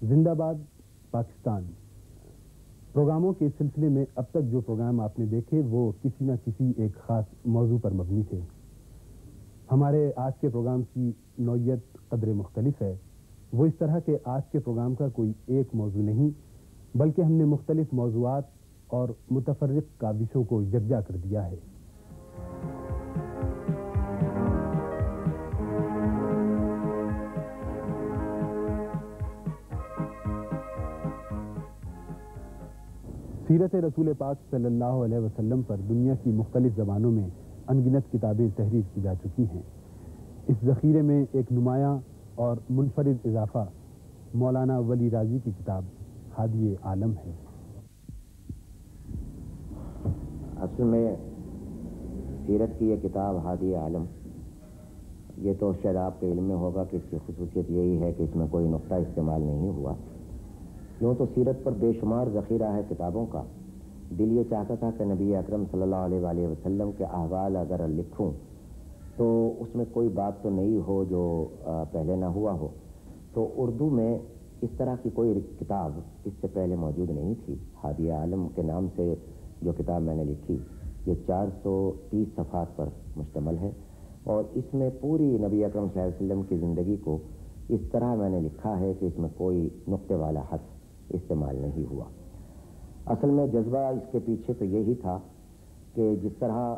زندہ باد پاکستان پروگراموں کے سلسلے میں اب تک جو پروگرام آپ نے دیکھے وہ کسی نہ کسی ایک خاص موضوع پر مبنی تھے. ہمارے آج کے پروگرام کی نوعیت قدر مختلف ہے. وہ اس طرح کہ آج کے پروگرام کا کوئی ایک موضوع نہیں بلکہ ہم نے مختلف موضوعات اور متفرق کاوشوں کو یکجا کر دیا ہے. سیرت رسول پاک صلی اللہ علیہ وسلم پر دنیا کی مختلف زبانوں میں انگنت کتابیں تحریر کی جا چکی ہیں. اس ذخیرے میں ایک نمایاں اور منفرد اضافہ مولانا ولی راضی کی کتاب ہادی عالم ہے. اصل میں سیرت کی یہ کتاب ہادی عالم، یہ تو شاید آپ کے علم میں ہوگا کہ اس کی خصوصیت یہی ہے کہ اس میں کوئی نقطہ استعمال نہیں ہوا. یوں تو سیرت پر بے شمار ذخیرہ ہے کتابوں کا. دل یہ چاہتا تھا کہ نبی اکرم صلی اللہ علیہ وآلہ وسلم کے احوال اگر لکھوں تو اس میں کوئی بات تو نہیں ہو جو پہلے نہ ہوا ہو. تو اردو میں اس طرح کی کوئی کتاب اس سے پہلے موجود نہیں تھی. ہادی عالم کے نام سے جو کتاب میں نے لکھی یہ 430 صفحات پر مشتمل ہے اور اس میں پوری نبی اکرم صلی اللہ علیہ وسلم کی زندگی کو اس طرح میں نے لکھا ہے کہ اس میں کوئی نقطے والا حرف استعمال نہیں ہوا. اصل میں جذبہ اس کے پیچھے تو یہی تھا کہ جس طرح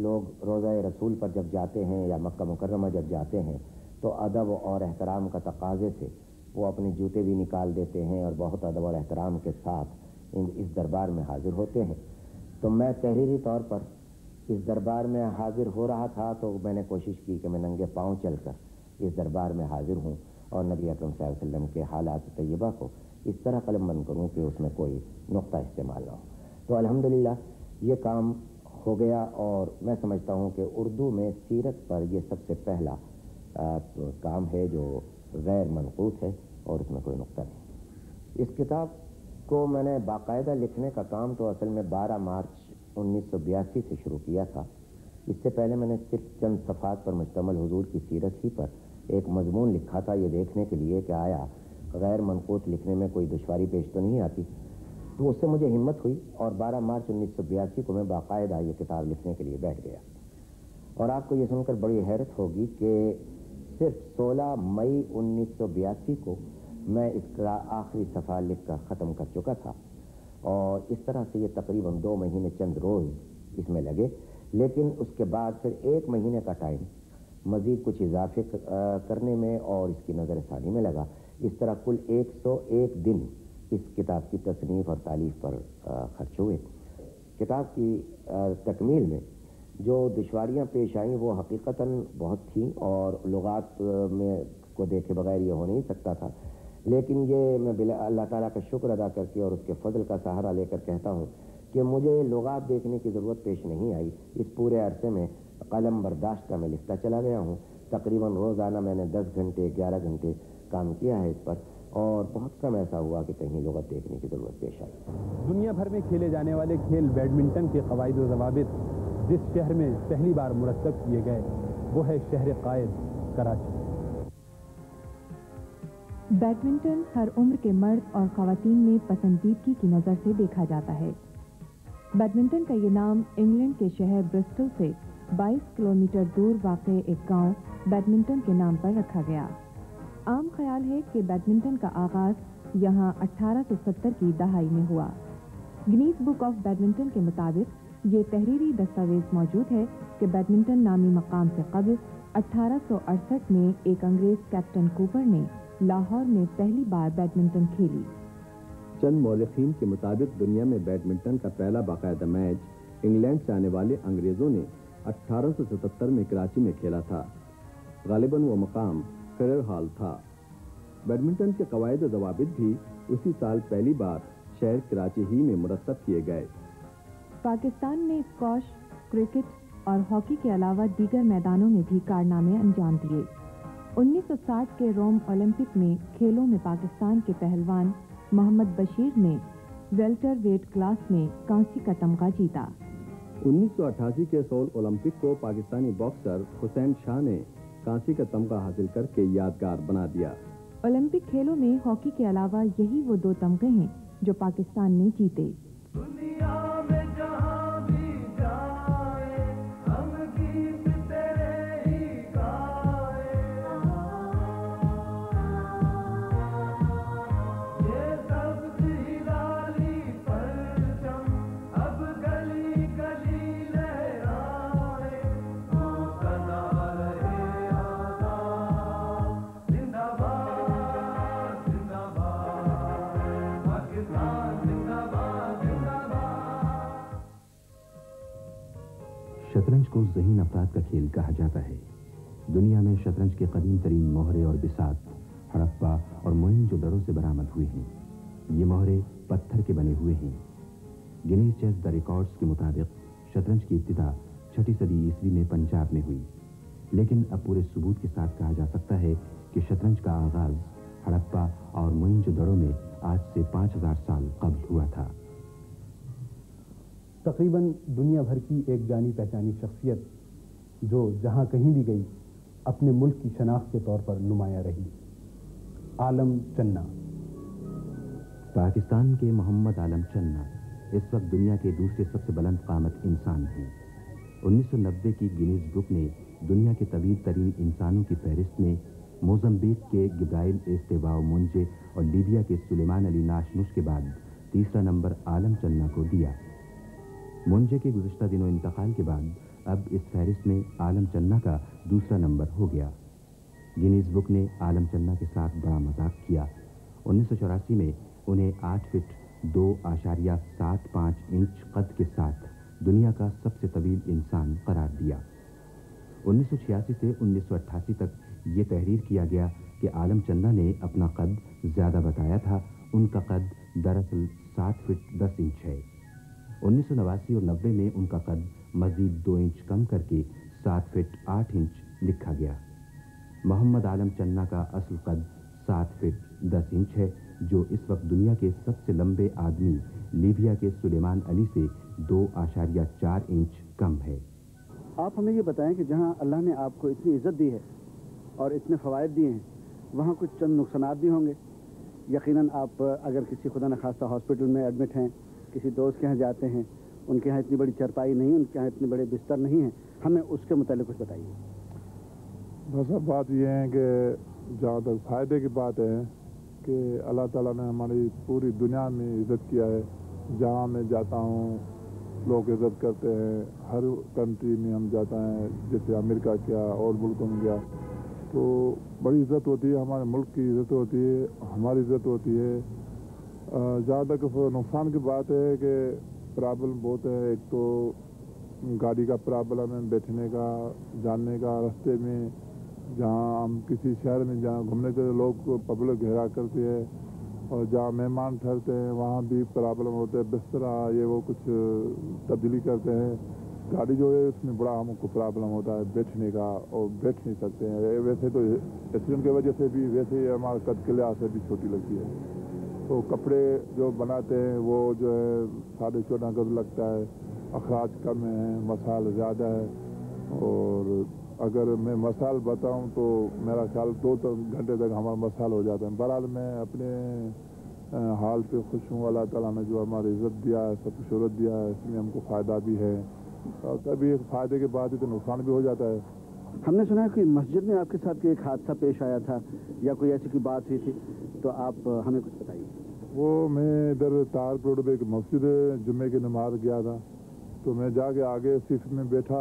لوگ روضہ رسول پر جب جاتے ہیں یا مکہ مکرمہ جب جاتے ہیں تو ادب اور احترام کا تقاضے سے وہ اپنے جوتے بھی نکال دیتے ہیں اور بہت ادب اور احترام کے ساتھ اس دربار میں حاضر ہوتے ہیں. تو میں تحریری طور پر اس دربار میں حاضر ہو رہا تھا تو میں نے کوشش کی کہ میں ننگے پاؤں چل کر اس دربار میں حاضر ہوں اور نبی اکرم صلی اللہ علیہ وسلم کے حالات طیبہ کو اس طرح قلم بند کروں کہ اس میں کوئی نقطہ استعمال نہ ہو. تو الحمدللہ یہ کام ہو گیا اور میں سمجھتا ہوں کہ اردو میں سیرت پر یہ سب سے پہلا کام ہے جو غیر منقوص ہے اور اس میں کوئی نقطہ نہیں. اس کتاب کو میں نے باقاعدہ لکھنے کا کام تو اصل میں 12 مارچ 1982 سے شروع کیا تھا. اس سے پہلے میں نے صرف چند صفحات پر مشتمل حضور کی سیرت ہی پر ایک مضمون لکھا تھا یہ دیکھنے کے لیے کہ آیا غیر منقوص لکھنے میں کوئی دشواری پیش تو نہیں آتی. تو اس سے مجھے ہمت ہوئی اور 12 مارچ 1982 کو میں باقاعدہ یہ کتاب لکھنے کے لیے بیٹھ گیا. اور آپ کو یہ سن کر بڑی حیرت ہوگی کہ صرف 16 مئی 1982 کو میں اس کا آخری صفحہ لکھ کر ختم کر چکا تھا اور اس طرح سے یہ تقریباً 2 مہینے چند روز اس میں لگے. لیکن اس کے بعد پھر 1 مہینے کا ٹائم مزید کچھ اضافے کرنے میں اور اس کی نظر ثانی میں لگا. اس طرح کل 101 دن اس کتاب کی تصنیف اور تالیف پر خرچ ہوئے. کتاب کی تکمیل میں جو دشواریاں پیش آئیں وہ حقیقتاً بہت تھیں اور لغات میں کو دیکھے بغیر یہ ہو نہیں سکتا تھا. لیکن یہ میں اللہ تعالیٰ کا شکر ادا کر کے اور اس کے فضل کا سہارا لے کر کہتا ہوں کہ مجھے لغات دیکھنے کی ضرورت پیش نہیں آئی. اس پورے عرصے میں قلم برداشت کا میں لکھتا چلا گیا ہوں. تقریباً روزانہ میں نے 10 گھنٹے 11 گھنٹے کام کیا ہے اس پر اور بہت کم ایسا ہوا کہ کہیں لغت دیکھنے کی ضرورت پیش آئی. دنیا بھر میں کھیلے جانے والے کھیل بیڈمنٹن کے قواعد و ضوابط جس شہر میں پہلی بار مرتب کیے گئے وہ ہے شہر قائد کراچی. بیڈمنٹن ہر عمر کے مرد اور خواتین میں پسندیدگی کی نظر سے دیکھا جاتا ہے. بیڈمنٹن کا یہ نام انگلینڈ کے شہر برسٹل سے 22 کلومیٹر دور واقع ایک گاؤں بیڈمنٹن کے نام پر رکھا گیا. عام خیال ہے کہ بیڈمنٹن کا آغاز یہاں 1870 کی دہائی میں ہوا. گنیز بک آف بیڈمنٹن کے مطابق یہ تحریری دستاویز موجود ہے کہ بیڈمنٹن نامی مقام سے قبل 1868 میں ایک انگریز کیپٹن کوپر نے لاہور میں پہلی بار بیڈمنٹن کھیلی. چند مورخین کے مطابق دنیا میں بیڈمنٹن کا پہلا باقاعدہ میچ انگلینڈ سے آنے والے انگریزوں نے 1877 میں کراچی میں کھیلا تھا. غالباً وہ مقام فرر ہال تھا بیڈمنٹن کے قواعد و ضوابط بھی اسی سال پہلی بار شہر کراچی ہی میں مرتب کیے گئے۔ پاکستان نے اسکواش، کرکٹ اور ہاکی کے علاوہ دیگر میدانوں میں بھی کارنامے انجام دیے۔ 1960 کے روم اولمپک میں کھیلوں میں پاکستان کے پہلوان محمد بشیر نے ویلٹر ویٹ کلاس میں کانسی کا تمغہ جیتا۔ 1988 کے سول اولمپک کو پاکستانی باکسر حسین شاہ نے کانسی کا تمغہ حاصل کر کے یادگار بنا دیا۔ اولمپک کھیلوں میں ہاکی کے علاوہ یہی وہ 2 تمغے ہیں جو پاکستان نے جیتے۔ شطرنج کو ذہین افراد کا کھیل کہا جاتا ہے۔ دنیا میں شطرنج کے قدیم ترین مہرے اور بساط ہڑپا اور موئنجو دڑو سے برآمد ہوئے ہیں۔ یہ مہرے پتھر کے بنے ہوئے ہیں۔ گنیز چیس دا ریکارڈز کے مطابق شطرنج کی ابتدا 6 صدی عیسوی میں پنجاب میں ہوئی، لیکن اب پورے ثبوت کے ساتھ کہا جا سکتا ہے کہ شطرنج کا آغاز ہڑپا اور موئنجو دڑو میں آج سے 5000 سال قبل ہوا تھا۔ تقریباً دنیا بھر کی ایک جانی پہچانی شخصیت جو جہاں کہیں بھی گئی اپنے ملک کی شناخت کے طور پر نمایاں رہی، عالم چنا۔ پاکستان کے محمد عالم چنا اس وقت دنیا کے دوسرے سب سے بلند قامت انسان ہیں۔ 1990 کی گینیز بک نے دنیا کے طویل ترین انسانوں کی فہرست میں موزمبیق کے گبرائل ایستیواؤ مونجے اور لیبیا کے سلیمان علی ناشنوش کے بعد تیسرا نمبر عالم چنا کو دیا۔ مونجے کے گزشتہ دنوں انتقال کے بعد اب اس فہرست میں عالم چنا کا دوسرا نمبر ہو گیا۔ گینیز بک نے عالم چنا کے ساتھ بڑا مذاق کیا۔ 1984 میں انہیں 8 فٹ 2.75 انچ قد کے ساتھ دنیا کا سب سے طویل انسان قرار دیا۔ 1986 سے 1988 تک یہ تحریر کیا گیا کہ عالم چنا نے اپنا قد زیادہ بتایا تھا، ان کا قد دراصل 7 فٹ 10 انچ ہے۔ 1989 اور 90 میں ان کا قد مزید 2 انچ کم کر کے 7 فٹ 8 انچ لکھا گیا۔ محمد عالم چنا کا اصل قد 7 فٹ 10 انچ ہے، جو اس وقت دنیا کے سب سے لمبے آدمی لیبیا کے سلیمان علی سے 2.4 انچ کم ہے۔ آپ ہمیں یہ بتائیں کہ جہاں اللہ نے آپ کو اتنی عزت دی ہے اور اتنے فوائد دیے ہیں، وہاں کچھ چند نقصانات بھی ہوں گے۔ یقیناً آپ اگر کسی خدا نخواستہ ہاسپٹل میں ایڈمٹ ہیں، کسی دوست کے یہاں جاتے ہیں، ان کے یہاں اتنی بڑی چرپائی نہیں، ان کے یہاں اتنے بڑے بستر نہیں ہیں، ہمیں اس کے متعلق کچھ بتائیے۔ بس اب بات یہ ہے کہ جہاں تک فائدے کی بات ہے کہ اللہ تعالیٰ نے ہماری پوری دنیا میں عزت کیا ہے۔ جہاں میں جاتا ہوں لوگ عزت کرتے ہیں، ہر کنٹری میں ہم جاتا ہیں، جیسے امریکہ کیا اور ملکوں میں گیا تو بڑی عزت ہوتی ہے، ہمارے ملک کی عزت ہوتی ہے، ہماری عزت ہوتی ہے۔ جہاں تک نقصان کی بات ہے کہ پرابلم بہت ہے۔ ایک تو گاڑی کا پرابلم ہے، بیٹھنے کا، جاننے کا، راستے میں جہاں ہم کسی شہر میں جہاں گھومنے کے لوگ پبلک گھیرا کرتے ہیں اور جہاں مہمان ٹھہرتے ہیں وہاں بھی پرابلم ہوتے ہیں، بسترا یہ وہ کچھ تبدیلی کرتے ہیں۔ گاڑی جو ہے اس میں بڑا ہم کو پرابلم ہوتا ہے بیٹھنے کا، اور بیٹھ نہیں سکتے ہیں۔ ویسے تو ایکسیڈنٹ کی وجہ سے بھی، ویسے ہی ہمارا قد کے لحاظ سے بھی چھوٹی لگتی ہے۔ تو کپڑے جو بناتے ہیں وہ جو ہے 14.5 گز لگتا ہے، اخراج کم ہیں، مسائل زیادہ ہے۔ اور اگر میں مسائل بتاؤں تو میرا خیال 2 گھنٹے تک ہمارا مسائل ہو جاتا ہے۔ بہرحال میں اپنے حال پہ خوش ہوں، اللہ تعالیٰ نے جو ہماری عزت دیا ہے، سب شہرت دیا ہے، اس میں ہم کو فائدہ بھی ہے، اور کبھی فائدے کے بعد ہی تو نقصان بھی ہو جاتا ہے۔ ہم نے سنا ہے کہ مسجد میں آپ کے ساتھ کوئی ایک حادثہ پیش آیا تھا یا کوئی ایسی کوئی بات ہوئی تھی، تو آپ ہمیں کچھ بتائیے۔ وہ میں ادھر تار روڈ پہ ایک مسجد جمعے کی نماز گیا تھا، تو میں جا کے آگے صف میں بیٹھا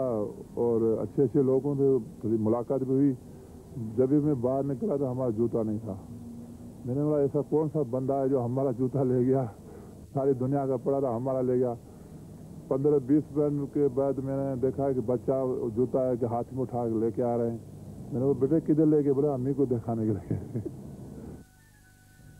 اور اچھے اچھے لوگوں سے تھوڑی ملاقات بھی ہوئی۔ جب بھی میں باہر نکلا تو ہمارا جوتا نہیں تھا۔ میں نے بولا ایسا کون سا بندہ ہے جو ہمارا جوتا لے گیا؟ ساری دنیا کا پڑا تھا، ہمارا لے گیا۔ 15-20 منٹ کے بعد میں نے دیکھا کہ بچہ جوتا ہے کہ ہاتھ میں اٹھا کے لے کے آ رہے ہیں۔ میں نے وہ بیٹے کدھر لے کے؟ بولا امی کو دکھانے کے لیے۔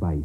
22